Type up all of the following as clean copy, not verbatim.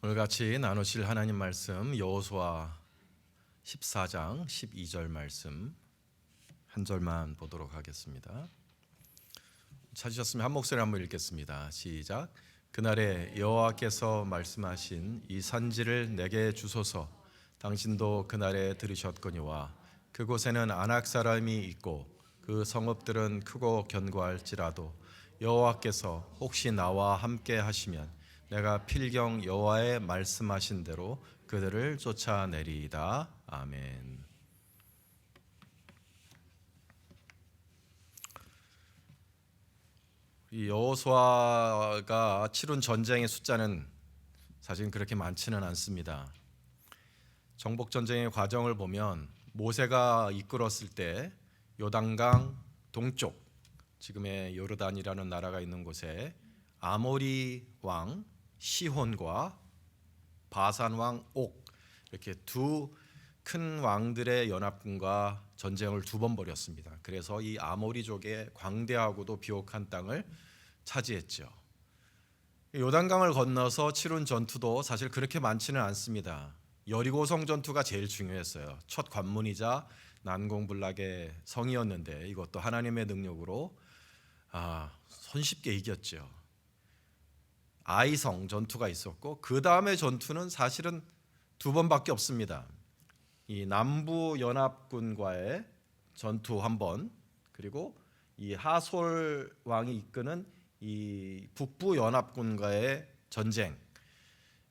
오늘 같이 나누실 하나님 말씀 여호수아 14장 12절 말씀 한 절만 보도록 하겠습니다. 찾으셨으면 한 목소리 한번 읽겠습니다. 시작. 그날에 여호와께서 말씀하신 이 산지를 내게 주소서. 당신도 그날에 들으셨거니와 그곳에는 아낙 사람이 있고 그 성읍들은 크고 견고할지라도 여호와께서 혹시 나와 함께 하시면 내가 필경 여호와의 말씀하신 대로 그들을 쫓아내리이다. 아멘. 이 여호수아가 치룬 전쟁의 숫자는 사실 그렇게 많지는 않습니다. 정복 전쟁의 과정을 보면 모세가 이끌었을 때 요단강 동쪽, 지금의 요르단이라는 나라가 있는 곳에 아모리 왕 시혼과 바산 왕 옥, 이렇게 두 큰 왕들의 연합군과 전쟁을 두 번 벌였습니다. 그래서 이 아모리족의 광대하고도 비옥한 땅을 차지했죠. 요단강을 건너서 치룬 전투도 사실 그렇게 많지는 않습니다. 여리고성 전투가 제일 중요했어요. 첫 관문이자 난공불락의 성이었는데 이것도 하나님의 능력으로 손쉽게 이겼죠. 아이성 전투가 있었고 그 다음에 전투는 사실은 두 번밖에 없습니다. 이 남부 연합군과의 전투 한 번, 그리고 이 하솔 왕이 이끄는 이 북부 연합군과의 전쟁,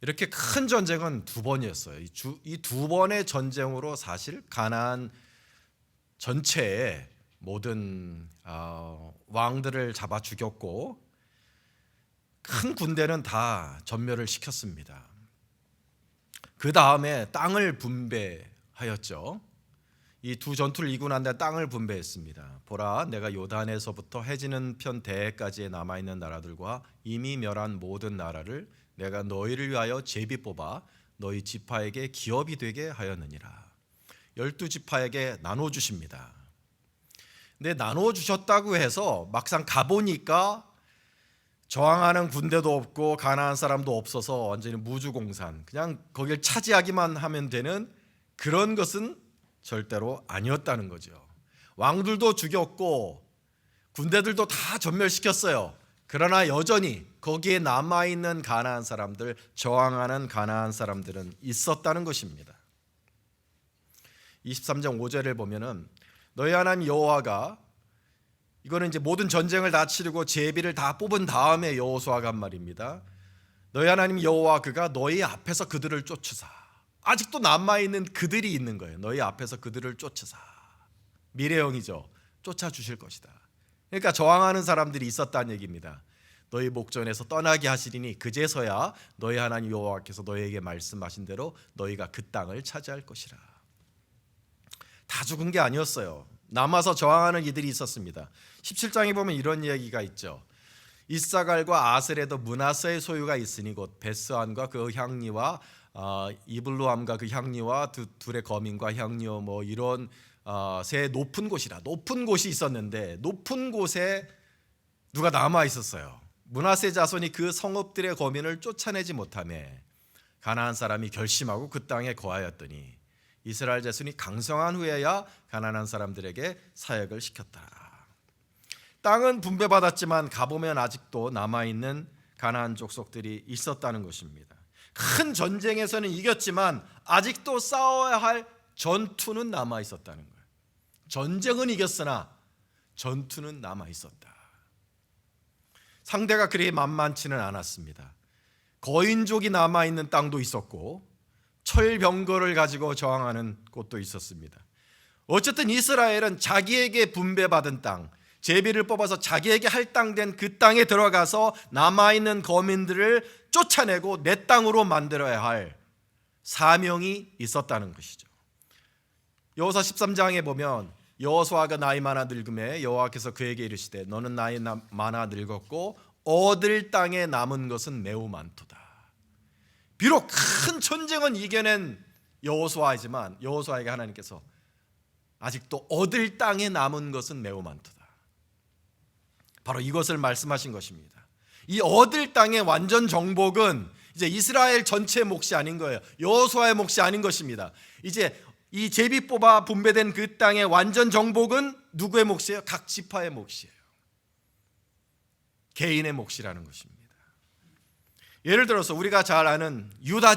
이렇게 큰 전쟁은 두 번이었어요. 이 두 번의 전쟁으로 사실 가나안 전체의 모든 왕들을 잡아 죽였고 큰 군대는 다 전멸을 시켰습니다. 그 다음에 땅을 분배하였죠. 이 두 전투를 이기고 난 다음에 땅을 분배했습니다. 보라, 내가 요단에서부터 해지는 편 대해까지의 남아있는 나라들과 이미 멸한 모든 나라를 내가 너희를 위하여 제비 뽑아 너희 지파에게 기업이 되게 하였느니라. 12지파에게 나눠주십니다. 근데 나눠주셨다고 해서 막상 가보니까 저항하는 군대도 없고 가나안 사람도 없어서 완전히 무주공산, 그냥 거길 차지하기만 하면 되는 그런 것은 절대로 아니었다는 거죠. 왕들도 죽였고 군대들도 다 전멸시켰어요. 그러나 여전히 거기에 남아있는 가나안 사람들, 저항하는 가나안 사람들은 있었다는 것입니다. 23장 5절을 보면은 너희 하나님 여호와가, 이거는 이제 모든 전쟁을 다 치르고 제비를 다 뽑은 다음에 여호수아가 한 말입니다. 너희 하나님 여호와 그가 너희 앞에서 그들을 쫓으사, 아직도 남아있는 그들이 있는 거예요. 너희 앞에서 그들을 쫓으사, 미래형이죠. 쫓아주실 것이다. 그러니까 저항하는 사람들이 있었다는 얘기입니다. 너희 목전에서 떠나게 하시리니 그제서야 너희 하나님 여호와께서 너희에게 말씀하신 대로 너희가 그 땅을 차지할 것이라. 다 죽은 게 아니었어요. 남아서 저항하는 이들이 있었습니다. 17장에 보면 이런 이야기가 있죠. 이사갈과 아셀에도 므낫세의 소유가 있으니 곧 베스안과 그 향리와 이블루함과 그 향리와 둘의 거민과 향리와 뭐 이런 세 높은 곳이라, 높은 곳이 있었는데 높은 곳에 누가 남아 있었어요. 므낫세 자손이 그 성읍들의 거민을 쫓아내지 못하며 가나안 사람이 결심하고 그 땅에 거하였더니 이스라엘 자손이 강성한 후에야 가나안 사람들에게 사역을 시켰다. 땅은 분배받았지만 가보면 아직도 남아있는 가나안 족속들이 있었다는 것입니다. 큰 전쟁에서는 이겼지만 아직도 싸워야 할 전투는 남아있었다는 거예요. 전쟁은 이겼으나 전투는 남아있었다. 상대가 그리 만만치는 않았습니다. 거인족이 남아있는 땅도 있었고 철병거를 가지고 저항하는 곳도 있었습니다. 어쨌든 이스라엘은 자기에게 분배받은 땅, 제비를 뽑아서 자기에게 할당된 그 땅에 들어가서 남아있는 거민들을 쫓아내고 내 땅으로 만들어야 할 사명이 있었다는 것이죠. 여호수아 13장에 보면 여호수아가 나이 많아 늙음에 여호와께서 그에게 이르시되 너는 나이 많아 늙었고 얻을 땅에 남은 것은 매우 많도다. 비록 큰 전쟁은 이겨낸 여호수아이지만 여호수아에게 하나님께서 아직도 얻을 땅에 남은 것은 매우 많도다. 바로 이것을 말씀하신 것입니다. 이 얻을 땅의 완전 정복은 이제 이스라엘 전체의 몫이 아닌 거예요. 여호수아의 몫이 아닌 것입니다. 이제 이 제비 뽑아 분배된 그 땅의 완전 정복은 누구의 몫이에요? 각 지파의 몫이에요. 개인의 몫이라는 것입니다. 예를 들어서 우리가 잘 아는 유다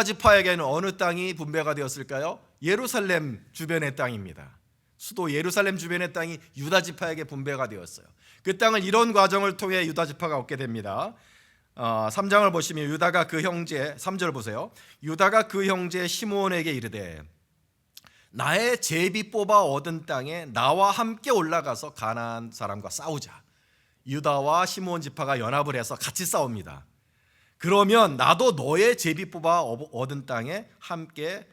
지파에게는 어느 땅이 분배가 되었을까요? 예루살렘 주변의 땅입니다. 수도 예루살렘 주변의 땅이 유다 지파에게 분배가 되었어요. 그 땅을 이런 과정을 통해 유다 지파가 얻게 됩니다. 3장을 보시면 유다가 그 형제, 3절 보세요. 유다가 그 형제 시므온에게 이르되 나의 제비 뽑아 얻은 땅에 나와 함께 올라가서 가나안 사람과 싸우자. 유다와 시므온 지파가 연합을 해서 같이 싸웁니다. 그러면 나도 너의 제비 뽑아 얻은 땅에 함께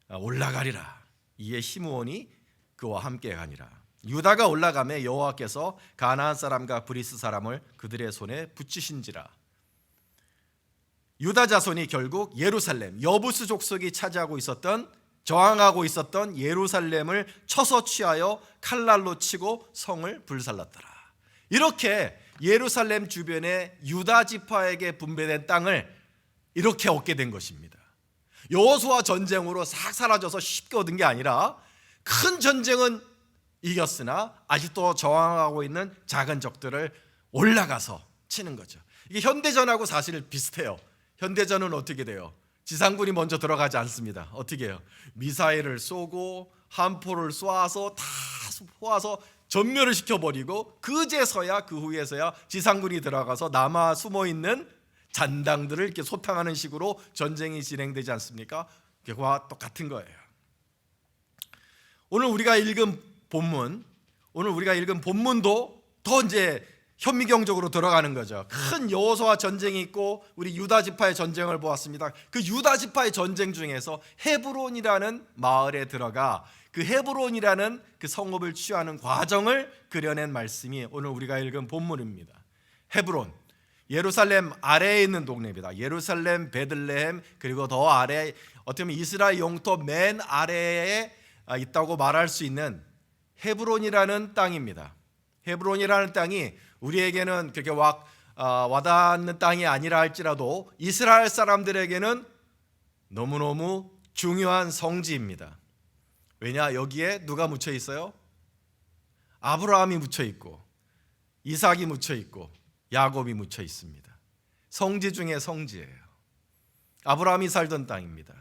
올라가리라. 이에 시므온이 그와 함께 가니라. 유다가 올라가매 여호와께서 가나안 사람과 브리스 사람을 그들의 손에 붙이신지라. 유다 자손이 결국 예루살렘, 여부스 족속이 차지하고 있었던, 저항하고 있었던 예루살렘을 쳐서 취하여 칼날로 치고 성을 불살랐더라. 이렇게 예루살렘 주변의 유다 지파에게 분배된 땅을 이렇게 얻게 된 것입니다. 여호수아 전쟁으로 싹 사라져서 쉽게 얻은 게 아니라 큰 전쟁은 이겼으나 아직도 저항하고 있는 작은 적들을 올라가서 치는 거죠. 이게 현대전하고 사실 비슷해요. 현대전은 어떻게 돼요? 지상군이 먼저 들어가지 않습니다. 어떻게 해요? 미사일을 쏘고 함포를 쏘아서 다 포와서 전멸을 시켜버리고 그제서야 그 후에서야 지상군이 들어가서 남아 숨어있는 잔당들을 이렇게 소탕하는 식으로 전쟁이 진행되지 않습니까? 그와 똑같은 거예요. 오늘 우리가 읽은 본문도 더 이제 현미경적으로 들어가는 거죠. 큰 여호수아 전쟁이 있고 우리 유다 지파의 전쟁을 보았습니다. 그 유다 지파의 전쟁 중에서 헤브론이라는 마을에 들어가 그 헤브론이라는 그 성읍을 취하는 과정을 그려낸 말씀이 오늘 우리가 읽은 본문입니다. 헤브론, 예루살렘 아래에 있는 동네입니다. 예루살렘, 베들레헴, 그리고 더 아래, 어떻게 보면 이스라엘 영토 맨 아래에 있다고 말할 수 있는 헤브론이라는 땅입니다. 헤브론이라는 땅이 우리에게는 그렇게 와닿는 땅이 아니라 할지라도 이스라엘 사람들에게는 너무너무 중요한 성지입니다. 왜냐? 여기에 누가 묻혀 있어요? 아브라함이 묻혀 있고 이삭이 묻혀 있고 야곱이 묻혀 있습니다. 성지 중에 성지예요. 아브라함이 살던 땅입니다.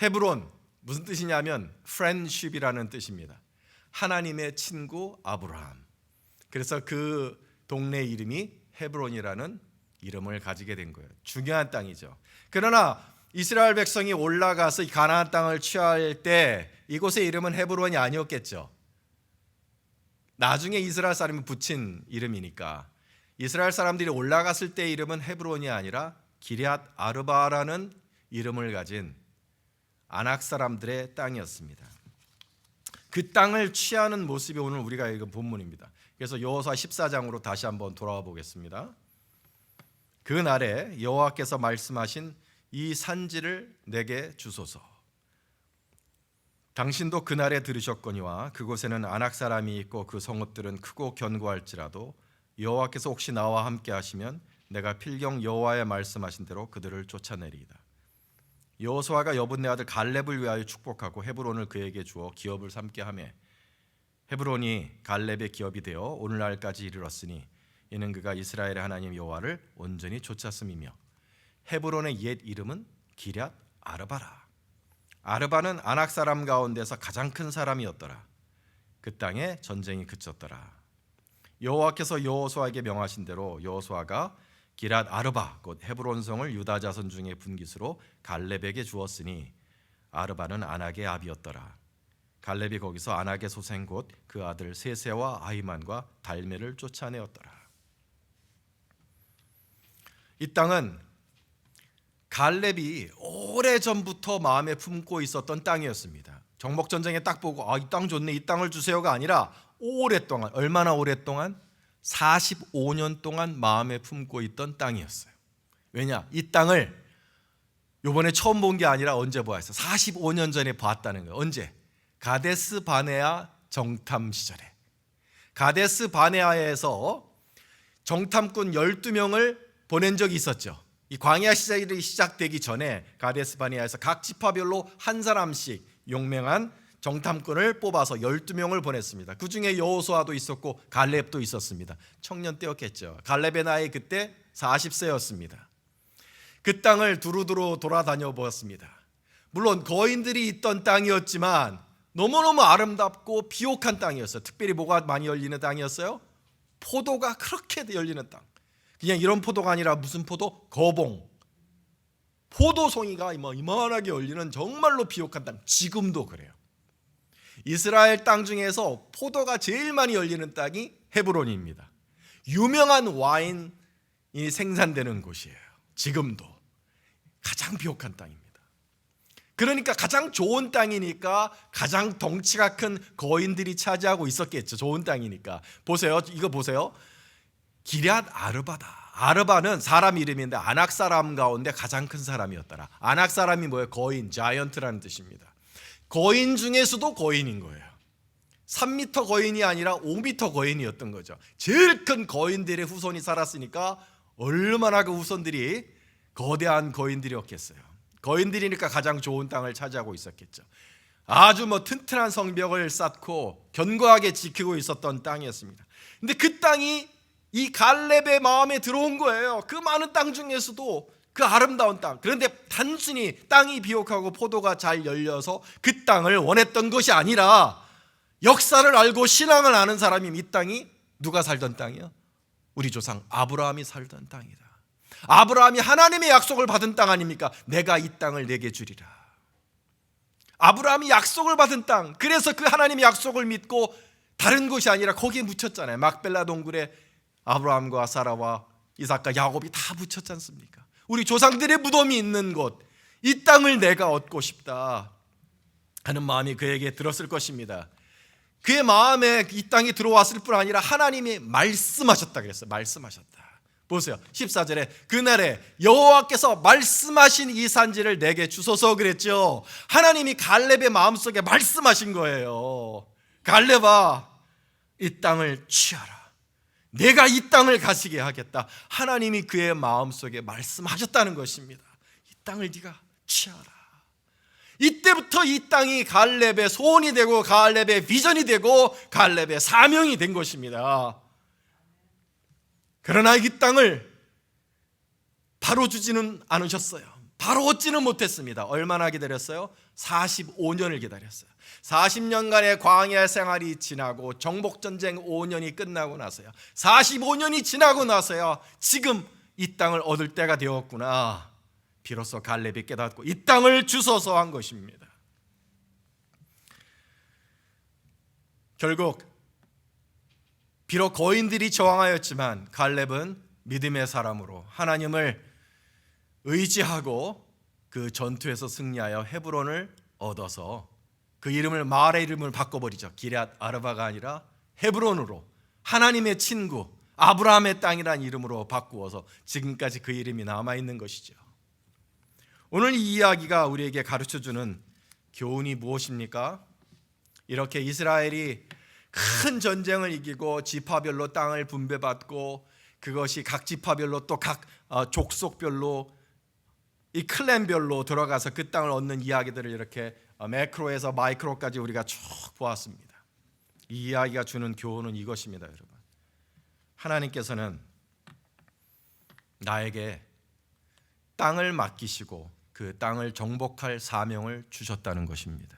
헤브론 무슨 뜻이냐면 friendship이라는 뜻입니다. 하나님의 친구 아브라함. 그래서 그 동네 이름이 헤브론이라는 이름을 가지게 된 거예요. 중요한 땅이죠. 그러나 이스라엘 백성이 올라가서 가나안 땅을 취할 때 이곳의 이름은 헤브론이 아니었겠죠. 나중에 이스라엘 사람이 붙인 이름이니까 이스라엘 사람들이 올라갔을 때 이름은 헤브론이 아니라 기럇 아르바라는 이름을 가진 아낙 사람들의 땅이었습니다. 그 땅을 취하는 모습이 오늘 우리가 읽은 본문입니다. 그래서 여호수아 14장으로 다시 한번 돌아와 보겠습니다. 그날에 여호와께서 말씀하신 이 산지를 내게 주소서. 당신도 그날에 들으셨거니와 그곳에는 아낙 사람이 있고 그 성읍들은 크고 견고할지라도 여호와께서 혹시 나와 함께 하시면 내가 필경 여호와의 말씀하신 대로 그들을 쫓아내리이다. 여호수아가 여분네 아들 갈렙을 위하여 축복하고 헤브론을 그에게 주어 기업을 삼게 하매 헤브론이 갈렙의 기업이 되어 오늘날까지 이르렀으니 이는 그가 이스라엘의 하나님 여호와를 온전히 쫓았음이며 헤브론의 옛 이름은 기럇 아르바라. 아르바는 아낙 사람 가운데서 가장 큰 사람이었더라. 그 땅에 전쟁이 그쳤더라. 여호와께서 여호수아에게 명하신 대로 여호수아가 기럇 아르바 곧 헤브론 성을 유다 자손 중에 분깃으로 갈렙에게 주었으니 아르바는 아낙의 아비였더라. 갈렙이 거기서 아낙의 소생 곧 그 아들 세세와 아히만과 달메를 쫓아내었더라. 이 땅은 갈렙이 오래전부터 마음에 품고 있었던 땅이었습니다. 정복전쟁에 딱 보고 이 땅 좋네, 이 땅을 주세요가 아니라 오랫동안, 얼마나 오랫동안? 45년 동안 마음에 품고 있던 땅이었어요. 왜냐? 이 땅을 이번에 처음 본 게 아니라 언제 보았어요? 45년 전에 봤다는 거예요. 언제? 가데스 바네아 정탐 시절에. 가데스 바네아에서 정탐꾼 12명을 보낸 적이 있었죠. 이 광야 시절이 시작되기 전에 가데스 바네아에서 각 지파별로 한 사람씩 용맹한 정탐꾼을 뽑아서 12명을 보냈습니다. 그 중에 여호수아도 있었고 갈렙도 있었습니다. 청년 때였겠죠. 갈렙의 나이 그때 40세였습니다. 그 땅을 두루두루 돌아다녀 보았습니다. 물론 거인들이 있던 땅이었지만 너무너무 아름답고 비옥한 땅이었어요. 특별히 뭐가 많이 열리는 땅이었어요? 포도가 그렇게 열리는 땅. 그냥 이런 포도가 아니라 무슨 포도? 거봉. 포도송이가 이만하게 열리는 정말로 비옥한 땅. 지금도 그래요. 이스라엘 땅 중에서 포도가 제일 많이 열리는 땅이 헤브론입니다. 유명한 와인이 생산되는 곳이에요. 지금도 가장 비옥한 땅입니다. 그러니까 가장 좋은 땅이니까 가장 덩치가 큰 거인들이 차지하고 있었겠죠. 좋은 땅이니까. 보세요. 이거 보세요. 기럇 아르바다. 아르바는 사람 이름인데 아낙 사람 가운데 가장 큰 사람이었더라. 아낙 사람이 뭐예요? 거인, 자이언트라는 뜻입니다. 거인 중에서도 거인인 거예요. 3m 거인이 아니라 5m 거인이었던 거죠. 제일 큰 거인들의 후손이 살았으니까 얼마나 그 후손들이 거대한 거인들이었겠어요. 거인들이니까 가장 좋은 땅을 차지하고 있었겠죠. 아주 튼튼한 성벽을 쌓고 견고하게 지키고 있었던 땅이었습니다. 근데 그 땅이 이 갈렙의 마음에 들어온 거예요. 그 많은 땅 중에서도 그 아름다운 땅. 그런데 단순히 땅이 비옥하고 포도가 잘 열려서 그 땅을 원했던 것이 아니라 역사를 알고 신앙을 아는 사람이 이 땅이 누가 살던 땅이요? 우리 조상 아브라함이 살던 땅이다. 아브라함이 하나님의 약속을 받은 땅 아닙니까? 내가 이 땅을 내게 주리라. 아브라함이 약속을 받은 땅. 그래서 그 하나님의 약속을 믿고 다른 곳이 아니라 거기에 묻혔잖아요. 막벨라 동굴에 아브라함과 사라와 이삭과 야곱이 다 묻혔지 않습니까? 우리 조상들의 무덤이 있는 곳, 이 땅을 내가 얻고 싶다 하는 마음이 그에게 들었을 것입니다. 그의 마음에 이 땅에 들어왔을 뿐 아니라 하나님이 말씀하셨다 그랬어요. 말씀하셨다. 보세요. 14절에 그날에 여호와께서 말씀하신 이 산지를 내게 주소서 그랬죠. 하나님이 갈렙의 마음속에 말씀하신 거예요. 갈렙아, 이 땅을 취하라. 내가 이 땅을 가지게 하겠다. 하나님이 그의 마음속에 말씀하셨다는 것입니다. 이 땅을 네가 취하라. 이때부터 이 땅이 갈렙의 소원이 되고 갈렙의 비전이 되고 갈렙의 사명이 된 것입니다. 그러나 이 땅을 바로 주지는 않으셨어요. 바로 얻지는 못했습니다. 얼마나 기다렸어요? 45년을 기다렸어요. 40년간의 광야 생활이 지나고 정복전쟁 5년이 끝나고 나서요, 45년이 지나고 나서야 지금 이 땅을 얻을 때가 되었구나. 비로소 갈렙이 깨닫고 이 땅을 주소서 한 것입니다. 결국 비록 거인들이 저항하였지만 갈렙은 믿음의 사람으로 하나님을 의지하고 그 전투에서 승리하여 헤브론을 얻어서 그 이름을 마을의 이름을 바꿔버리죠. 기럇 아르바가 아니라 헤브론으로, 하나님의 친구 아브라함의 땅이라는 이름으로 바꾸어서 지금까지 그 이름이 남아있는 것이죠. 오늘 이 이야기가 우리에게 가르쳐주는 교훈이 무엇입니까? 이렇게 이스라엘이 큰 전쟁을 이기고 지파별로 땅을 분배받고 그것이 각 지파별로 또 각 족속별로 이 클랜별로 들어가서 그 땅을 얻는 이야기들을 이렇게 매크로에서 마이크로까지 우리가 쭉 보았습니다. 이 이야기가 주는 교훈은 이것입니다, 여러분. 하나님께서는 나에게 땅을 맡기시고 그 땅을 정복할 사명을 주셨다는 것입니다.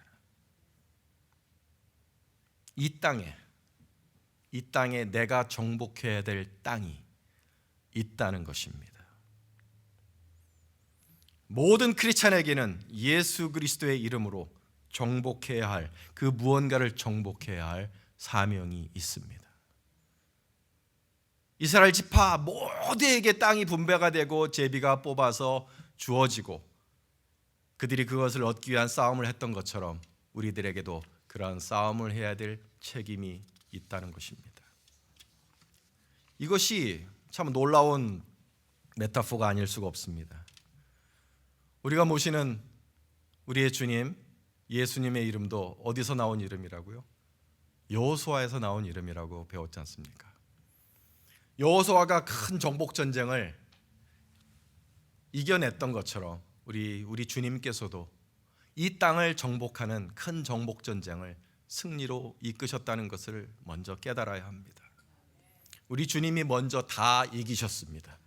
이 땅에 내가 정복해야 될 땅이 있다는 것입니다. 모든 크리스찬에게는 예수 그리스도의 이름으로 정복해야 할, 그 무언가를 정복해야 할 사명이 있습니다. 이스라엘 지파 모두에게 땅이 분배가 되고 제비가 뽑아서 주어지고 그들이 그것을 얻기 위한 싸움을 했던 것처럼 우리들에게도 그러한 싸움을 해야 될 책임이 있다는 것입니다. 이것이 참 놀라운 메타포가 아닐 수가 없습니다. 우리가 모시는 우리의 주님 예수님의 이름도 어디서 나온 이름이라고요? 여호수아에서 나온 이름이라고 배웠지 않습니까? 여호수아가 큰 정복 전쟁을 이겨냈던 것처럼 우리 주님께서도 이 땅을 정복하는 큰 정복 전쟁을 승리로 이끄셨다는 것을 먼저 깨달아야 합니다. 우리 주님이 먼저 다 이기셨습니다.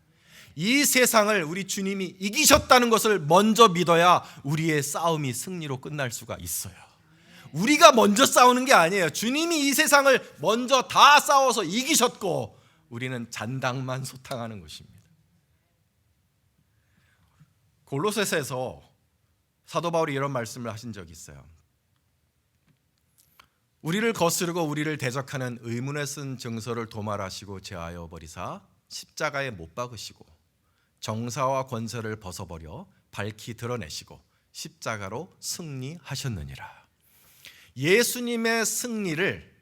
이 세상을 우리 주님이 이기셨다는 것을 먼저 믿어야 우리의 싸움이 승리로 끝날 수가 있어요. 우리가 먼저 싸우는 게 아니에요. 주님이 이 세상을 먼저 다 싸워서 이기셨고 우리는 잔당만 소탕하는 것입니다. 골로새서에서 사도 바울이 이런 말씀을 하신 적이 있어요. 우리를 거스르고 우리를 대적하는 의문에 쓴 증서를 도말하시고 제하여 버리사 십자가에 못 박으시고 정사와 권세를 벗어버려 밝히 드러내시고 십자가로 승리하셨느니라. 예수님의 승리를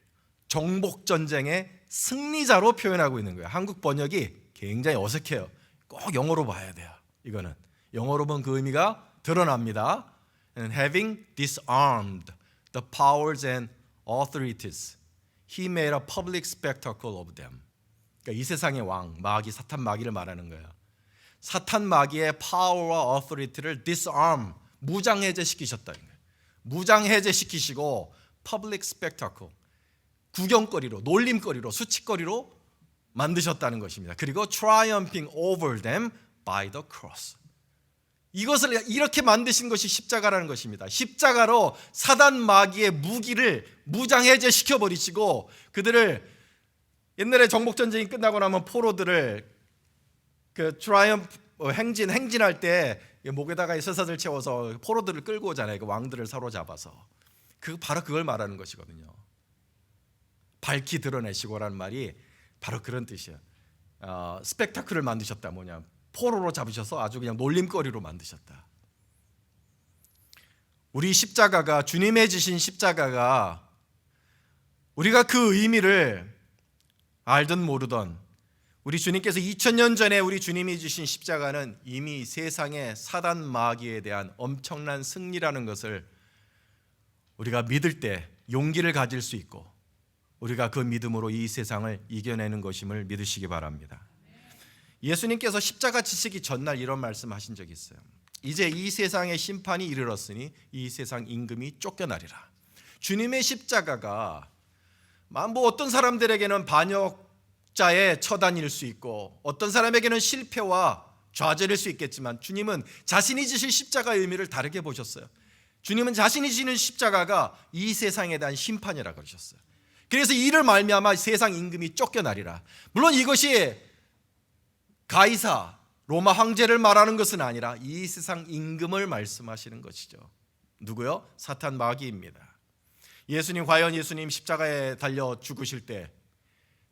정복전쟁의 승리자로 표현하고 있는 거예요. 한국 번역이 굉장히 어색해요. 꼭 영어로 봐야 돼요. 이거는 영어로 보면 그 의미가 드러납니다. And having disarmed the powers and authorities, he made a public spectacle of them. 그러니까 이 세상의 왕, 마귀, 사탄 마귀를 말하는 거예요. 사탄 마귀의 파워와 authority를 disarm, 무장해제시키셨다는 거예요. 무장해제시키시고 public spectacle, 구경거리로, 놀림거리로, 수치거리로 만드셨다는 것입니다. 그리고 triumphing over them by the cross. 이것을 이렇게 만드신 것이 십자가라는 것입니다. 십자가로 사단 마귀의 무기를 무장해제시켜 버리시고 그들을 옛날에 정복전쟁이 끝나고 나면 포로들을 그 트라이엄프 행진할 때 목에다가 쇠사슬 채워서 포로들을 끌고 오잖아요. 그 왕들을 사로잡아서. 바로 그걸 말하는 것이거든요. 밝히 드러내시고라는 말이 바로 그런 뜻이에요. 스펙타클을 만드셨다. 뭐냐, 포로로 잡으셔서 아주 그냥 놀림거리로 만드셨다. 우리 십자가가, 주님의 지신 십자가가 우리가 그 의미를 알든 모르던 우리 주님께서 2000년 전에 우리 주님이 주신 십자가는 이미 세상의 사단 마귀에 대한 엄청난 승리라는 것을 우리가 믿을 때 용기를 가질 수 있고 우리가 그 믿음으로 이 세상을 이겨내는 것임을 믿으시기 바랍니다. 예수님께서 십자가 지시기 전날 이런 말씀하신 적이 있어요. 이제 이 세상의 심판이 이르렀으니 이 세상 임금이 쫓겨나리라. 주님의 십자가가 뭐 어떤 사람들에게는 반역자의 처단일 수 있고 어떤 사람에게는 실패와 좌절일 수 있겠지만 주님은 자신이 지실 십자가의 의미를 다르게 보셨어요. 주님은 자신이 지는 십자가가 이 세상에 대한 심판이라고 그러셨어요. 그래서 이를 말미암아 세상 임금이 쫓겨나리라. 물론 이것이 가이사 로마 황제를 말하는 것은 아니라 이 세상 임금을 말씀하시는 것이죠. 누구요? 사탄 마귀입니다. 예수님, 과연 예수님 십자가에 달려 죽으실 때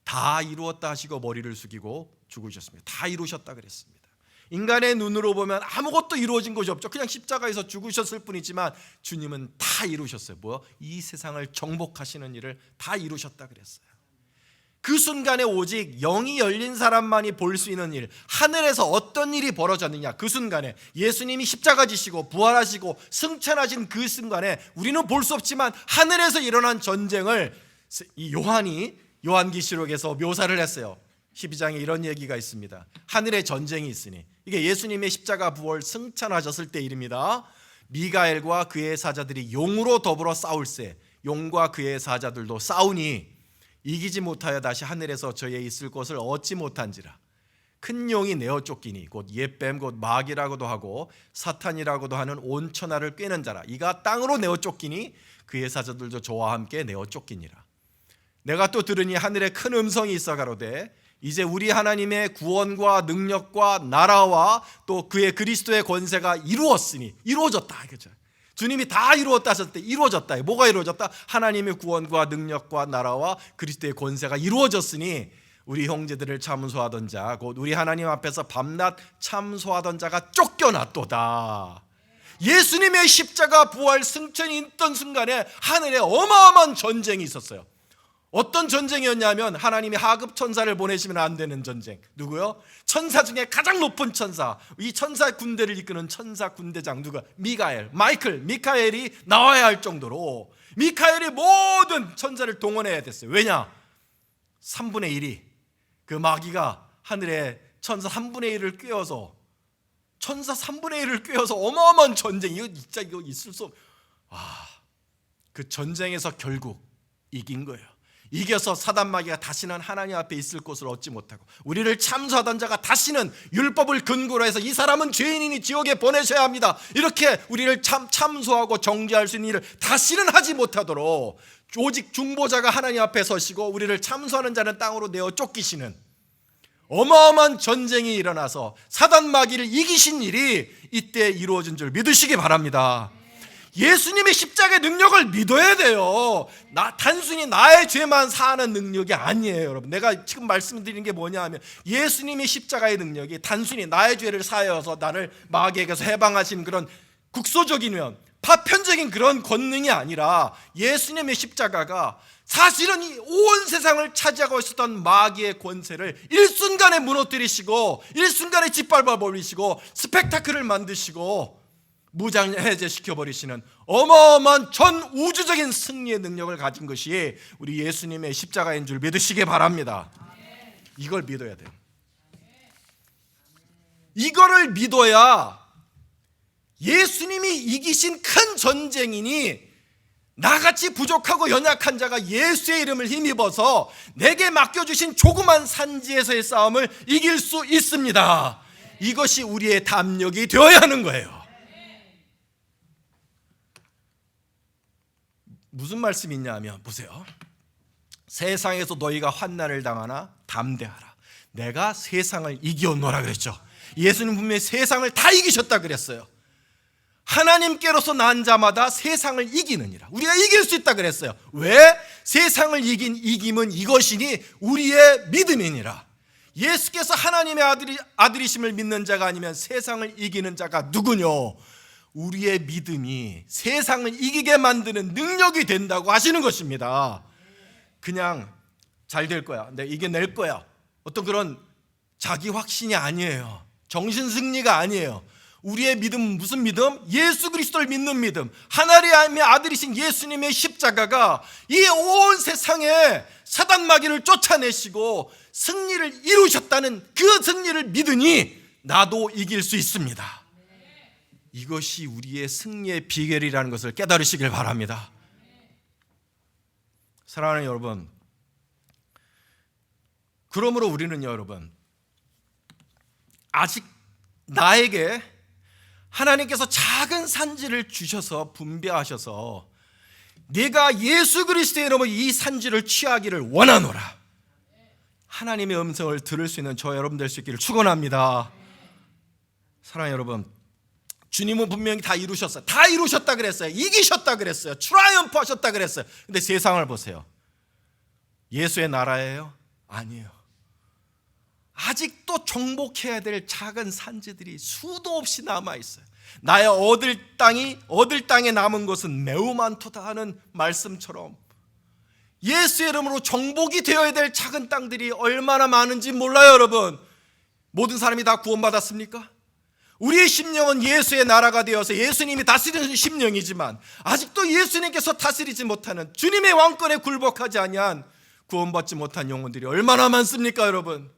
다 이루었다 하시고 머리를 숙이고 죽으셨습니다. 다 이루셨다 그랬습니다. 인간의 눈으로 보면 아무것도 이루어진 것이 없죠. 그냥 십자가에서 죽으셨을 뿐이지만 주님은 다 이루셨어요. 이 세상을 정복하시는 일을 다 이루셨다 그랬어요. 그 순간에 오직 영이 열린 사람만이 볼 수 있는 일, 하늘에서 어떤 일이 벌어졌느냐, 그 순간에 예수님이 십자가 지시고 부활하시고 승천하신 그 순간에 우리는 볼 수 없지만 하늘에서 일어난 전쟁을 이 요한계시록에서 묘사를 했어요. 12장에 이런 얘기가 있습니다. 하늘에 전쟁이 있으니, 이게 예수님의 십자가 부활 승천하셨을 때 일입니다. 미가엘과 그의 사자들이 용으로 더불어 싸울세, 용과 그의 사자들도 싸우니 이기지 못하여 다시 하늘에서 저의 있을 곳을 얻지 못한지라. 큰 용이 내어 쫓기니 곧 옛뱀 곧 마귀라고도 하고 사탄이라고도 하는 온 천하를 꿰는 자라. 이가 땅으로 내어 쫓기니 그의 사자들도 저와 함께 내어 쫓기니라. 내가 또 들으니 하늘에 큰 음성이 있어 가로되 이제 우리 하나님의 구원과 능력과 나라와 또 그의 그리스도의 권세가 이루어졌다. 그죠? 주님이 다 이루었다 하셨을 때 이루어졌다. 뭐가 이루어졌다? 하나님의 구원과 능력과 나라와 그리스도의 권세가 이루어졌으니 우리 형제들을 참소하던 자, 곧 우리 하나님 앞에서 밤낮 참소하던 자가 쫓겨났도다. 예수님의 십자가 부활 승천이 있던 순간에 하늘에 어마어마한 전쟁이 있었어요. 어떤 전쟁이었냐면 하나님이 하급 천사를 보내시면 안 되는 전쟁. 누구요? 천사 중에 가장 높은 천사, 이 천사 군대를 이끄는 천사 군대장 누가? 미카엘이 나와야 할 정도로 미카엘이 모든 천사를 동원해야 됐어요. 왜냐? 3분의 1이 그 마귀가 하늘에 천사 3분의 1을 꿰어서 천사 3분의 1을 꿰어서 어마어마한 전쟁, 이거 진짜 이거 있을 수 없... 그 전쟁에서 결국 이긴 거예요. 이겨서 사단 마귀가 다시는 하나님 앞에 있을 곳을 얻지 못하고, 우리를 참소하던 자가 다시는 율법을 근거로 해서 이 사람은 죄인이니 지옥에 보내셔야 합니다, 이렇게 우리를 참소하고 정죄할 수 있는 일을 다시는 하지 못하도록 오직 중보자가 하나님 앞에 서시고 우리를 참소하는 자는 땅으로 내어 쫓기시는 어마어마한 전쟁이 일어나서 사단 마귀를 이기신 일이 이때 이루어진 줄 믿으시기 바랍니다. 예수님의 십자가의 능력을 믿어야 돼요. 단순히 나의 죄만 사하는 능력이 아니에요, 여러분. 내가 지금 말씀드리는 게 뭐냐 하면, 예수님의 십자가의 능력이 단순히 나의 죄를 사하여서 나를 마귀에게서 해방하신 그런 국소적이면 파편적인 그런 권능이 아니라, 예수님의 십자가가 사실은 이 온 세상을 차지하고 있었던 마귀의 권세를 일순간에 무너뜨리시고 일순간에 짓밟아 버리시고 스펙타클을 만드시고 무장해제시켜버리시는 어마어마한 전 우주적인 승리의 능력을 가진 것이 우리 예수님의 십자가인 줄 믿으시기 바랍니다. 이걸 믿어야 돼요. 이거를 믿어야 예수님이 이기신 큰 전쟁이니 나같이 부족하고 연약한 자가 예수의 이름을 힘입어서 내게 맡겨주신 조그만 산지에서의 싸움을 이길 수 있습니다. 이것이 우리의 담력이 되어야 하는 거예요. 무슨 말씀이 있냐 하면, 보세요. 세상에서 너희가 환난을 당하나 담대하라, 내가 세상을 이기었노라 그랬죠. 예수님 분명히 세상을 다 이기셨다 그랬어요. 하나님께로서 난 자마다 세상을 이기느니라, 우리가 이길 수 있다 그랬어요. 왜? 세상을 이긴 이김은 이것이니 우리의 믿음이니라. 예수께서 하나님의 아들이심을 믿는 자가 아니면 세상을 이기는 자가 누구뇨? 우리의 믿음이 세상을 이기게 만드는 능력이 된다고 하시는 것입니다. 그냥 잘 될 거야, 내가 이겨낼 거야, 어떤 그런 자기 확신이 아니에요. 정신 승리가 아니에요. 우리의 믿음은 무슨 믿음? 예수 그리스도를 믿는 믿음. 하나님의 아들이신 예수님의 십자가가 이 온 세상에 사단 마귀를 쫓아내시고 승리를 이루셨다는 그 승리를 믿으니 나도 이길 수 있습니다. 이것이 우리의 승리의 비결이라는 것을 깨달으시길 바랍니다. 사랑하는 여러분, 그러므로 우리는요, 여러분, 아직 나에게 하나님께서 작은 산지를 주셔서 분배하셔서 내가 예수 그리스도의 이름으로 이 산지를 취하기를 원하노라, 하나님의 음성을 들을 수 있는 저 여러분 될 수 있기를 축원합니다. 사랑하는 여러분, 주님은 분명히 다 이루셨어요. 다 이루셨다 그랬어요. 이기셨다 그랬어요. 트라이엄프 하셨다 그랬어요. 근데 세상을 보세요. 예수의 나라예요? 아니에요. 아직도 정복해야 될 작은 산지들이 수도 없이 남아있어요. 나의 얻을 땅에 남은 것은 매우 많도다 하는 말씀처럼 예수의 이름으로 정복이 되어야 될 작은 땅들이 얼마나 많은지 몰라요, 여러분. 모든 사람이 다 구원받았습니까? 우리의 심령은 예수의 나라가 되어서 예수님이 다스리는 심령이지만 아직도 예수님께서 다스리지 못하는, 주님의 왕권에 굴복하지 아니한 구원받지 못한 영혼들이 얼마나 많습니까, 여러분?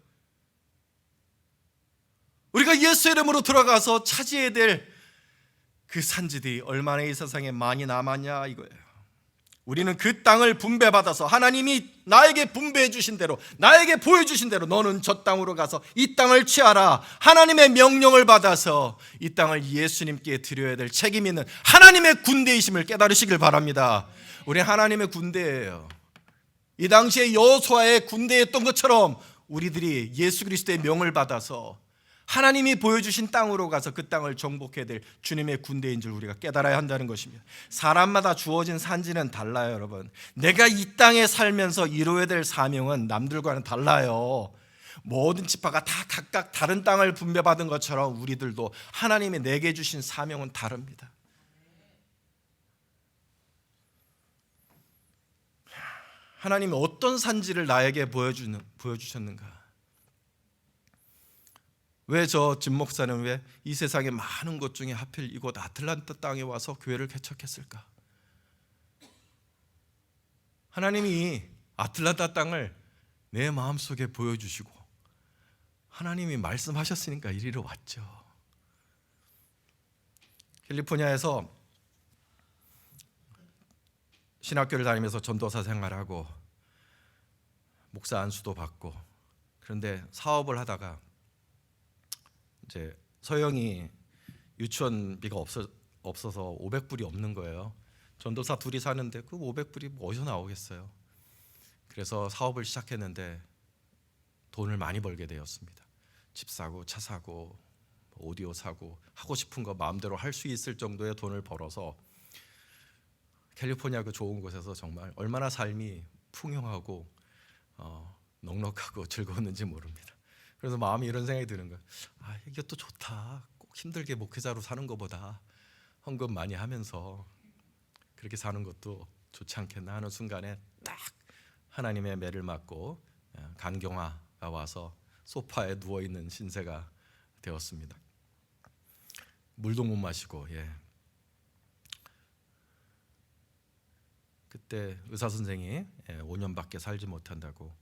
우리가 예수 이름으로 들어가서 차지해야 될 그 산지들이 얼마나 이 세상에 많이 남았냐 이거예요. 우리는 그 땅을 분배받아서 하나님이 나에게 분배해 주신 대로, 나에게 보여주신 대로 너는 저 땅으로 가서 이 땅을 취하라, 하나님의 명령을 받아서 이 땅을 예수님께 드려야 될 책임 있는 하나님의 군대이심을 깨달으시길 바랍니다. 우리 하나님의 군대예요. 이 당시에 여호수아의 군대였던 것처럼 우리들이 예수 그리스도의 명을 받아서 하나님이 보여주신 땅으로 가서 그 땅을 정복해야 될 주님의 군대인 줄 우리가 깨달아야 한다는 것입니다. 사람마다 주어진 산지는 달라요, 여러분. 내가 이 땅에 살면서 이루어야 될 사명은 남들과는 달라요. 모든 지파가 다 각각 다른 땅을 분배받은 것처럼 우리들도 하나님이 내게 주신 사명은 다릅니다. 하나님이 어떤 산지를 나에게 보여주셨는가? 왜 저 진 목사는 왜 이 세상의 많은 곳 중에 하필 이곳 아틀란타 땅에 와서 교회를 개척했을까? 하나님이 아틀란타 땅을 내 마음속에 보여주시고 하나님이 말씀하셨으니까 이리로 왔죠. 캘리포니아에서 신학교를 다니면서 전도사 생활하고 목사 안수도 받고, 그런데 사업을 하다가 이제 서영이 유치원비가 없어서 500불이 없는 거예요. 전도사 둘이 사는데 그 500불이 어디서 나오겠어요. 그래서 사업을 시작했는데 돈을 많이 벌게 되었습니다. 집 사고 차 사고 오디오 사고 하고 싶은 거 마음대로 할 수 있을 정도의 돈을 벌어서 캘리포니아 그 좋은 곳에서 정말 얼마나 삶이 풍요하고 넉넉하고 즐거웠는지 모릅니다. 그래서 마음이 이런 생각이 드는 거예요. 아, 이게 또 좋다. 꼭 힘들게 목회자로 사는 것보다 헌금 많이 하면서 그렇게 사는 것도 좋지 않겠나 하는 순간에 딱 하나님의 매를 맞고 간경화가 와서 소파에 누워 있는 신세가 되었습니다. 물도 못 마시고, 그때 의사 선생이 5년밖에 살지 못한다고,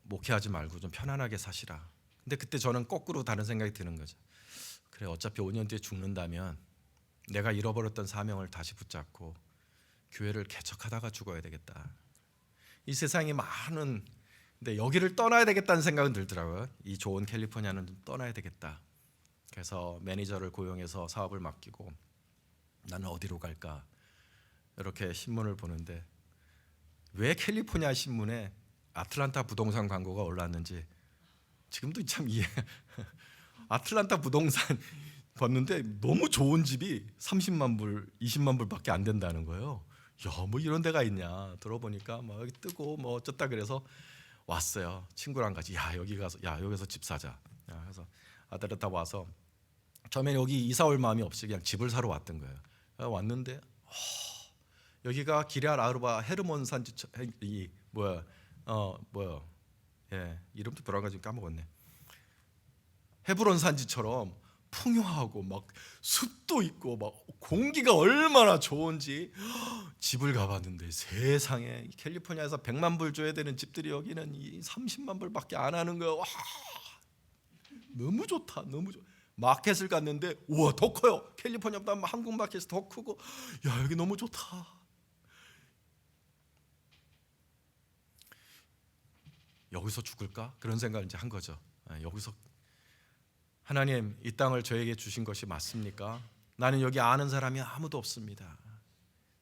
목회하지 말고 좀 편안하게 사시라. 근데 그때 저는 거꾸로 다른 생각이 드는 거죠. 그래, 어차피 5년 뒤에 죽는다면 내가 잃어버렸던 사명을 다시 붙잡고 교회를 개척하다가 죽어야 되겠다. 이 세상이 많은, 근데 여기를 떠나야 되겠다는 생각은 들더라고요. 이 좋은 캘리포니아는 좀 떠나야 되겠다. 그래서 매니저를 고용해서 사업을 맡기고 나는 어디로 갈까? 이렇게 신문을 보는데 왜 캘리포니아 신문에 아틀란타 부동산 광고가 올랐는지 지금도 참 이해. 아틀란타 부동산 봤는데 너무 좋은 집이 30만 불, 20만 불밖에 안 된다는 거예요. 야, 뭐 이런 데가 있냐? 들어보니까 막 여기 뜨고 뭐 어쩌다 그래서 왔어요. 친구랑 같이 여기서 집 사자. 그래서 아틀란타 와서 처음에 여기 이사 올 마음이 없이 그냥 집을 사러 왔던 거예요. 왔는데 여기가 기럇 아르바 헤르몬 산지 이름도 돌아가지고 까먹었네. 헤브론 산지처럼 풍요하고 막 숲도 있고 막 공기가 얼마나 좋은지 집을 가봤는데 세상에 캘리포니아에서 100만 불 줘야 되는 집들이 여기는 30만 불밖에 안 하는 거야. 와, 너무 좋다, 너무 좋아. 마켓을 갔는데 우와, 더 커요. 캘리포니아보다 한국 마켓이 더 크고, 야, 여기 너무 좋다. 여기서 죽을까? 그런 생각을 이제 한 거죠. 여기서 하나님, 이 땅을 저에게 주신 것이 맞습니까? 나는 여기 아는 사람이 아무도 없습니다.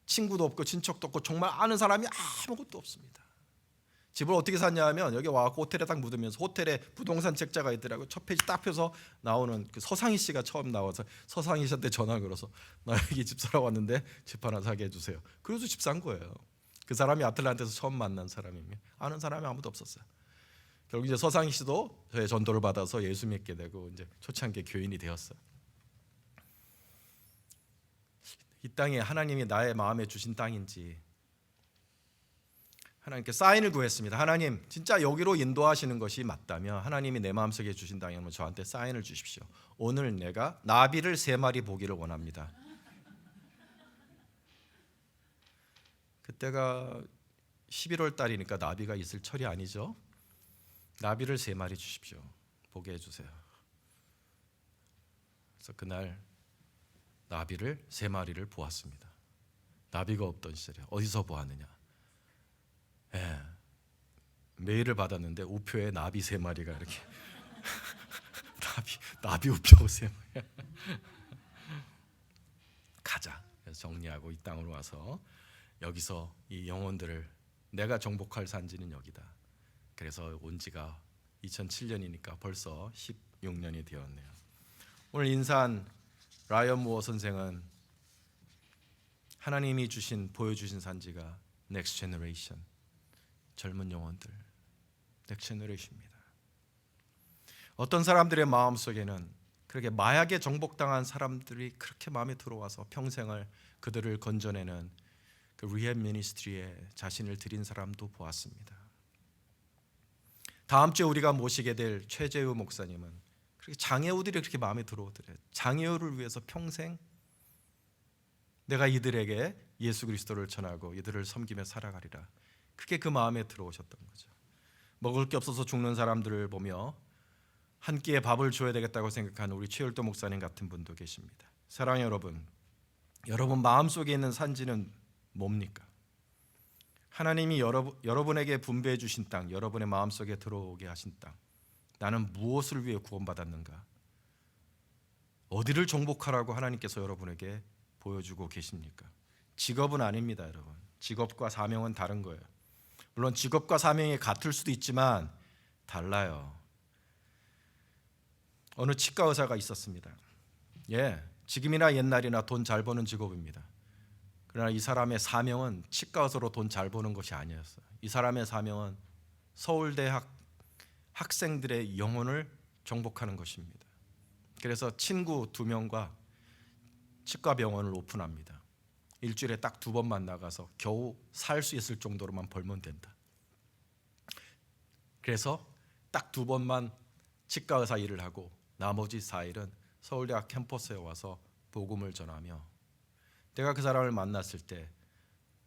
친구도 없고 친척도 없고 정말 아는 사람이 아무것도 없습니다. 집을 어떻게 샀냐 하면 여기 와서 호텔에 딱 묻으면서 호텔에 부동산 책자가 있더라고요. 첫 페이지 딱 펴서 나오는 그 서상희 씨가 처음 나와서 서상희 씨한테 전화를 걸어서 나 여기 집 사러 왔는데 집 하나 사게 해주세요. 그래서 집 산 거예요. 그 사람이 아틀란타에서 처음 만난 사람이며 아는 사람이 아무도 없었어요. 결국 이제 서상희 씨도 저의 전도를 받아서 예수 믿게 되고 이제 초창기 교인이 되었어요. 이 땅이 하나님이 나의 마음에 주신 땅인지 하나님께 사인을 구했습니다. 하나님, 진짜 여기로 인도하시는 것이 맞다면 하나님이 내 마음속에 주신 땅이면 저한테 사인을 주십시오. 오늘 내가 나비를 3마리 보기를 원합니다. 그때가 11월 달이니까 나비가 있을 철이 아니죠. 나비를 3마리 주십시오. 보게 해주세요. 그래서 그날 나비를 3마리를 보았습니다. 나비가 없던 시절에 어디서 보았느냐? 메일을 받았는데 우표에 나비 3마리가 이렇게 나비 우표 3마리. 가자. 그래서 정리하고 이 땅으로 와서 여기서 이 영혼들을 내가 정복할 산지는 여기다. 그래서 온 지가 2007년이니까 벌써 16년이 되었네요. 오늘 인사한 라이언 무어 선생은 하나님이 보여주신 산지가 넥스트 제너레이션, 젊은 영혼들, 넥스트 제너레이션입니다. 어떤 사람들의 마음속에는 그렇게 마약에 정복당한 사람들이 그렇게 마음에 들어와서 평생을 그들을 건져내는 그 리헵 미니스트리에 자신을 드린 사람도 보았습니다. 다음 주에 우리가 모시게 될 최재우 목사님은 그렇게 장애우들이 그렇게 마음에 들어오더래요. 장애우를 위해서 평생 내가 이들에게 예수 그리스도를 전하고 이들을 섬기며 살아가리라. 그게 그 마음에 들어오셨던 거죠. 먹을 게 없어서 죽는 사람들을 보며 한 끼의 밥을 줘야 되겠다고 생각하는 우리 최율도 목사님 같은 분도 계십니다. 사랑하는 여러분, 여러분 마음속에 있는 산지는 뭡니까? 하나님이 여러분에게 분배해 주신 땅, 여러분의 마음속에 들어오게 하신 땅, 나는 무엇을 위해 구원받았는가? 어디를 정복하라고 하나님께서 여러분에게 보여주고 계십니까? 직업은 아닙니다, 여러분. 직업과 사명은 다른 거예요. 물론 직업과 사명이 같을 수도 있지만 달라요. 어느 치과 의사가 있었습니다. 지금이나 옛날이나 돈 잘 버는 직업입니다. 그러나 이 사람의 사명은 치과 의사로 돈 잘 버는 것이 아니었어요. 이 사람의 사명은 서울대학 학생들의 영혼을 정복하는 것입니다. 그래서 친구 2명과 치과 병원을 오픈합니다. 일주일에 딱 2번만 나가서 겨우 살 수 있을 정도로만 벌면 된다. 그래서 딱 2번만 치과 의사 일을 하고 나머지 4일은 서울대학 캠퍼스에 와서 복음을 전하며, 내가 그 사람을 만났을 때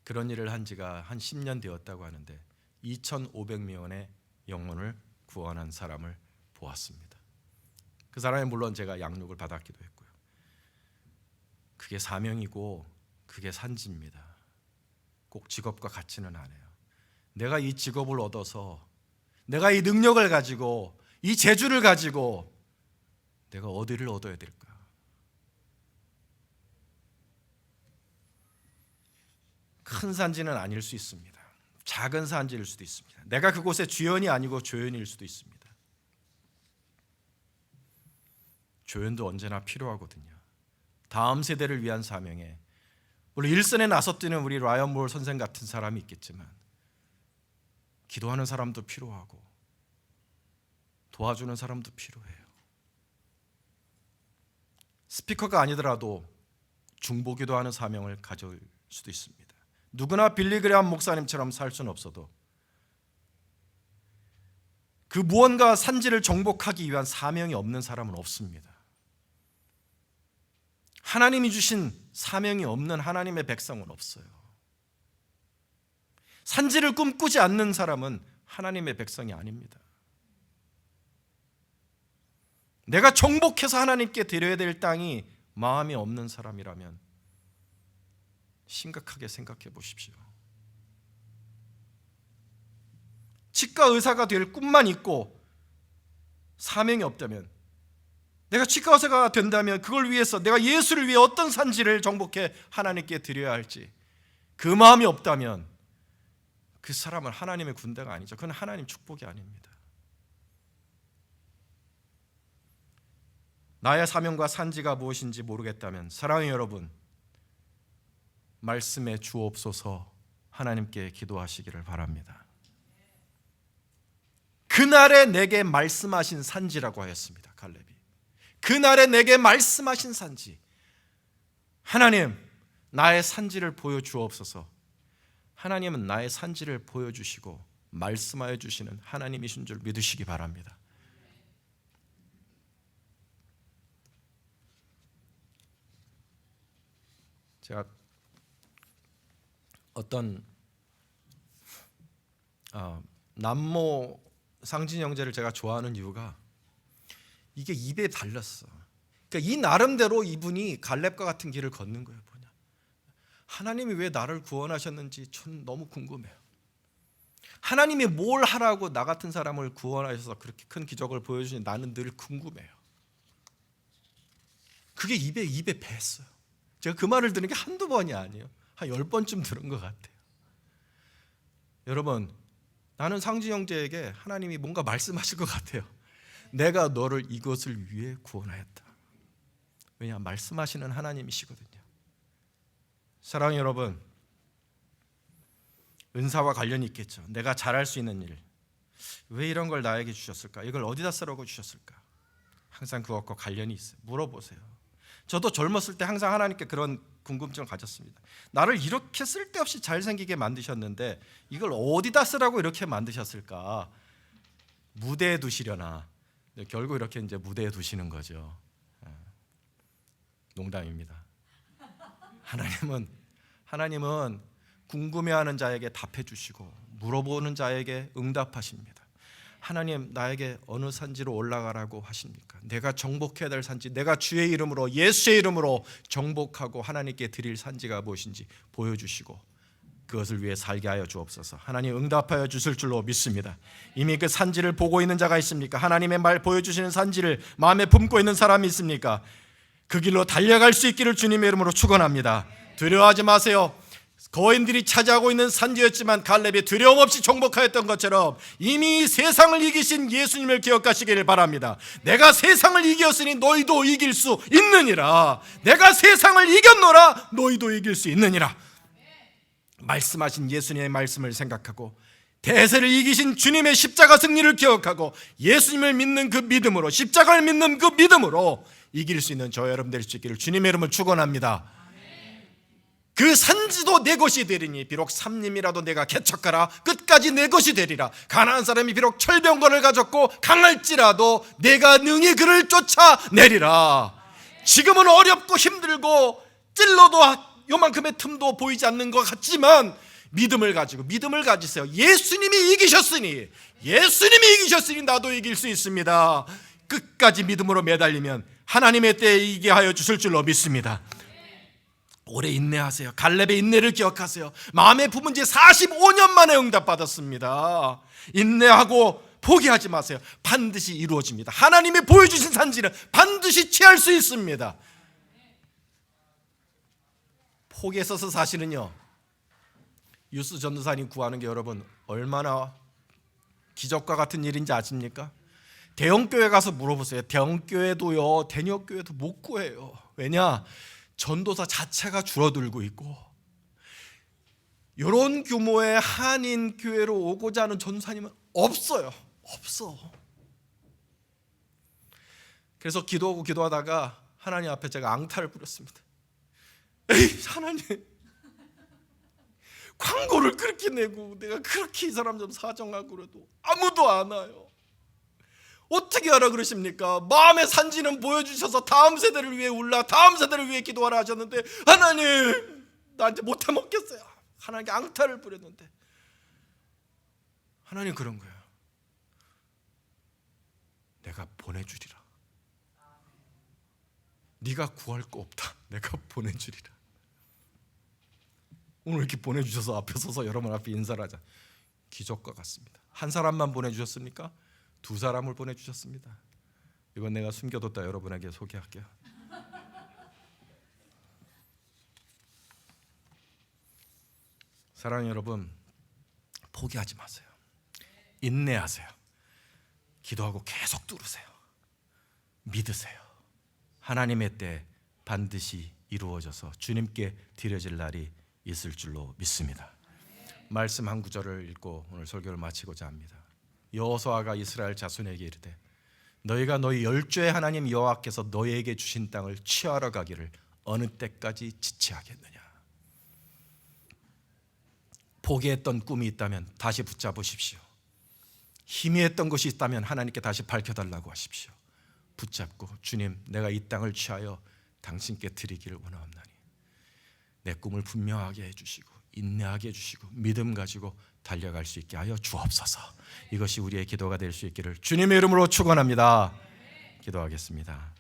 그런 일을 한 지가 한 10년 되었다고 하는데 2,500명의 영혼을 구원한 사람을 보았습니다. 그 사람이 물론 제가 양육을 받았기도 했고요. 그게 사명이고 그게 산지입니다. 꼭 직업과 같지는 않아요. 내가 이 직업을 얻어서, 내가 이 능력을 가지고, 이 재주를 가지고 내가 어디를 얻어야 될까? 큰 산지는 아닐 수 있습니다. 작은 산지일 수도 있습니다. 내가 그곳의 주연이 아니고 조연일 수도 있습니다. 조연도 언제나 필요하거든요. 다음 세대를 위한 사명에, 물론 일선에 나서 뛰는 우리 라이언 몰 선생 같은 사람이 있겠지만 기도하는 사람도 필요하고 도와주는 사람도 필요해요. 스피커가 아니더라도 중보기도 하는 사명을 가질 수도 있습니다. 누구나 빌리 그레이엄 목사님처럼 살 수는 없어도 그 무언가 산지를 정복하기 위한 사명이 없는 사람은 없습니다. 하나님이 주신 사명이 없는 하나님의 백성은 없어요. 산지를 꿈꾸지 않는 사람은 하나님의 백성이 아닙니다. 내가 정복해서 하나님께 드려야 될 땅이 마음이 없는 사람이라면 심각하게 생각해 보십시오. 치과 의사가 될 꿈만 있고 사명이 없다면, 내가 치과 의사가 된다면 그걸 위해서 내가 예수를 위해 어떤 산지를 정복해 하나님께 드려야 할지 그 마음이 없다면 그 사람은 하나님의 군대가 아니죠. 그건 하나님 축복이 아닙니다. 나의 사명과 산지가 무엇인지 모르겠다면 사랑하는 여러분, 말씀에 주옵소서 하나님께 기도하시기를 바랍니다. 그날에 내게 말씀하신 산지라고 하였습니다. 갈렙이 그날에 내게 말씀하신 산지, 하나님 나의 산지를 보여주옵소서. 하나님은 나의 산지를 보여주시고 말씀하여 주시는 하나님이신 줄 믿으시기 바랍니다. 제가 어떤 남모 상진 형제를 제가 좋아하는 이유가 이게 입에 달렸어. 그러니까 이 나름대로 이분이 갈렙과 같은 길을 걷는 거예요. 뭐냐? 하나님이 왜 나를 구원하셨는지 전 너무 궁금해요. 하나님이 뭘 하라고 나 같은 사람을 구원하셔서 그렇게 큰 기적을 보여주시니 나는 늘 궁금해요. 그게 입에 뱄어요. 제가 그 말을 들은 게 한두 번이 아니에요. 한 10번쯤 들은 것 같아요. 여러분, 나는 상진 형제에게 하나님이 뭔가 말씀하실 것 같아요. 내가 너를 이것을 위해 구원하였다. 왜냐? 말씀하시는 하나님이시거든요. 사랑하는 여러분, 은사와 관련이 있겠죠. 내가 잘할 수 있는 일, 왜 이런 걸 나에게 주셨을까? 이걸 어디다 쓰라고 주셨을까? 항상 그것과 관련이 있어요. 물어보세요. 저도 젊었을 때 항상 하나님께 그런 궁금증을 가졌습니다. 나를 이렇게 쓸데없이 잘생기게 만드셨는데 이걸 어디다 쓰라고 이렇게 만드셨을까? 무대에 두시려나? 결국 이렇게 이제 무대에 두시는 거죠. 농담입니다. 하나님은 궁금해하는 자에게 답해 주시고 물어보는 자에게 응답하십니다. 하나님, 나에게 어느 산지로 올라가라고 하십니까? 내가 정복해야 될 산지, 내가 주의 이름으로, 예수의 이름으로 정복하고 하나님께 드릴 산지가 무엇인지 보여주시고 그것을 위해 살게 하여 주옵소서. 하나님, 응답하여 주실 줄로 믿습니다. 이미 그 산지를 보고 있는 자가 있습니까? 하나님의 말 보여주시는 산지를 마음에 품고 있는 사람이 있습니까? 그 길로 달려갈 수 있기를 주님의 이름으로 축원합니다. 두려워하지 마세요. 거인들이 차지하고 있는 산지였지만 갈렙이 두려움 없이 정복하였던 것처럼 이미 세상을 이기신 예수님을 기억하시기를 바랍니다. 내가 세상을 이겼으니 너희도 이길 수 있느니라. 내가 세상을 이겼노라. 너희도 이길 수 있느니라. 말씀하신 예수님의 말씀을 생각하고 대세를 이기신 주님의 십자가 승리를 기억하고 예수님을 믿는 그 믿음으로, 십자가를 믿는 그 믿음으로 이길 수 있는 저 여러분 될 수 있기를 주님의 이름을 축원합니다. 그 산지도 내 것이 되리니 비록 삼림이라도 내가 개척하라 끝까지 내 것이 되리라. 가나안 사람이 비록 철병거를 가졌고 강할지라도 내가 능히 그를 쫓아내리라. 지금은 어렵고 힘들고 찔러도 요만큼의 틈도 보이지 않는 것 같지만 믿음을 가지세요. 예수님이 이기셨으니 나도 이길 수 있습니다. 끝까지 믿음으로 매달리면 하나님의 때에 이기게 하여 주실 줄로 믿습니다. 오래 인내하세요. 갈렙의 인내를 기억하세요. 마음에 품은 지 45년 만에 응답받았습니다. 인내하고 포기하지 마세요. 반드시 이루어집니다. 하나님이 보여주신 산지는 반드시 취할 수 있습니다. 포기했어서 사실은요, 유스 전도사님 구하는 게 여러분 얼마나 기적과 같은 일인지 아십니까? 대형교회 가서 물어보세요. 대형교회도요, 대형교회도 못 구해요. 왜냐? 전도사 자체가 줄어들고 있고 이런 규모의 한인 교회로 오고자 하는 전도사님은 없어요. 없어. 그래서 기도하다가 하나님 앞에 제가 앙탈을 부렸습니다. 에이, 하나님, 광고를 그렇게 내고 내가 그렇게 이 사람 좀 사정하고 그래도 아무도 안 와요. 어떻게 하라 그러십니까? 마음의 산지는 보여주셔서 다음 세대를 위해 다음 세대를 위해 기도하라 하셨는데 하나님, 나한테 못해 먹겠어요. 하나님께 앙탈을 부렸는데 하나님 그런 거예요. 내가 보내주리라. 네가 구할 거 없다. 내가 보내주리라. 오늘 이렇게 보내주셔서 앞에 서서 여러분 앞에 인사를 하자. 기적과 같습니다. 한 사람만 보내주셨습니까? 2사람을 보내주셨습니다. 이건 내가 숨겨뒀다 여러분에게 소개할게요. 사랑하는 여러분, 포기하지 마세요. 인내하세요. 기도하고 계속 뚫으세요. 믿으세요. 하나님의 때 반드시 이루어져서 주님께 드려질 날이 있을 줄로 믿습니다. 말씀 한 구절을 읽고 오늘 설교를 마치고자 합니다. 여호수아가 이스라엘 자손에게 이르되 너희가 너희 열조의 하나님 여호와께서 너희에게 주신 땅을 취하러 가기를 어느 때까지 지체하겠느냐. 포기했던 꿈이 있다면 다시 붙잡으십시오. 희미했던 것이 있다면 하나님께 다시 밝혀달라고 하십시오. 붙잡고 주님, 내가 이 땅을 취하여 당신께 드리기를 원하옵나니 내 꿈을 분명하게 해주시고 인내하게 해주시고 믿음 가지고 달려갈 수 있게 하여 주옵소서. 이것이 우리의 기도가 될 수 있기를 주님의 이름으로 축원합니다. 기도하겠습니다.